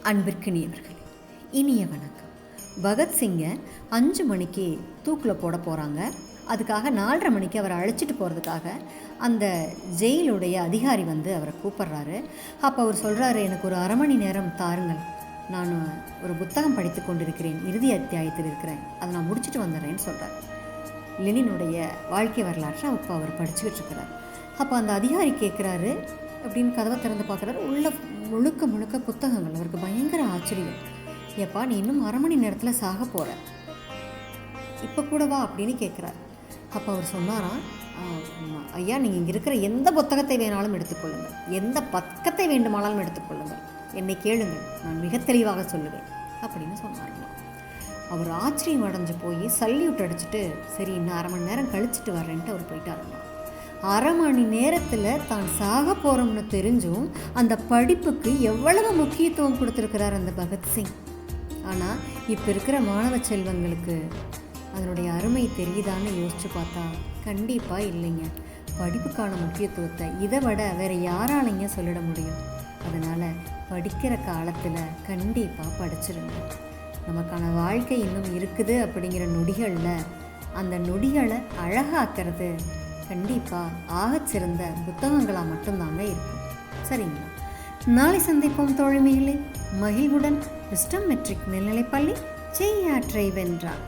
அன்பிற்கினியவர்களே, இனிய வணக்கம். பகத்சிங்கை 5 மணிக்கு தூக்கில் போட போகிறாங்க. அதுக்காக 4:30 மணிக்கு அவரை அழைச்சிட்டு போகிறதுக்காக அந்த ஜெயிலுடைய அதிகாரி வந்து அவரை கூப்பிட்றாரு. அப்போ அவர் சொல்கிறாரு, எனக்கு ஒரு 1/2 மணி நேரம் தாருங்கள், நான் ஒரு புத்தகம் படித்து கொண்டிருக்கிறேன், இறுதி அத்தியாயத்தில் இருக்கிறேன், அதை நான் முடிச்சுட்டு வந்துடுறேன்னு சொல்கிறார். லெனினுடைய வாழ்க்கை வரலாற்றை அப்போ அவர் படிச்சுக்கிட்டு இருக்கிறார். அப்போ அந்த அதிகாரி கேட்குறாரு அப்படின்னு கதவை திறந்து பார்க்குறாரு. உள்ள முழுக்க புத்தகங்கள். அவருக்கு பயங்கர ஆச்சரியம். ஏப்பா, நீ இன்னும் 1/2 மணி நேரத்தில் சாக போகிற, இப்போ கூட வா அப்படின்னு கேட்குறார். அப்போ அவர் சொன்னாராம், ஐயா, நீங்கள் இங்கே இருக்கிற எந்த புத்தகத்தை வேணாலும் எடுத்துக்கொள்ளுங்கள், எந்த பக்கத்தை வேண்டுமானாலும் எடுத்துக்கொள்ளுங்கள், என்னை கேளுங்கள், நான் மிக தெளிவாக சொல்லுவேன் அப்படின்னு சொன்னார்களாம். அவர் ஆச்சரியம் அடைஞ்சு போய் சல்யூட் அடிச்சுட்டு, சரி இன்னும் 1/2 மணி நேரம் கழிச்சிட்டு வரேன்ட்டு அவர் போயிட்டாருங்களா. 1/2 மணி நேரத்தில் தான் சாக போகிறோம்னு தெரிஞ்சும் அந்த படிப்புக்கு எவ்வளவு முக்கியத்துவம் கொடுத்துருக்கிறார் அந்த பகத்சிங். ஆனால் இப்போ இருக்கிற மாணவ செல்வங்களுக்கு அதனுடைய அருமை தெரியுதான்னு யோசித்து பார்த்தா கண்டிப்பாக இல்லைங்க. படிப்புக்கான முக்கியத்துவத்தை இதை விட வேறு யாராலைங்க சொல்லிட முடியும்? அதனால் படிக்கிற காலத்தில் கண்டிப்பாக படிச்சிருங்க. நமக்கான வாழ்க்கை இன்னும் இருக்குது அப்படிங்கிற நொடிகளில் அந்த நொடிகளை அழகாக்கிறது கண்டிப்பாக ஆகச்சிறந்த புத்தகங்களாக மட்டும்தாங்க இருக்கும். சரிங்களா? நாளை சந்திப்போம் தோழமைகளே. மகிழ்வுடன் விஸ்டம் மெட்ரிக் மேல்நிலைப்பள்ளி செய்யாற்றை வென்றார்.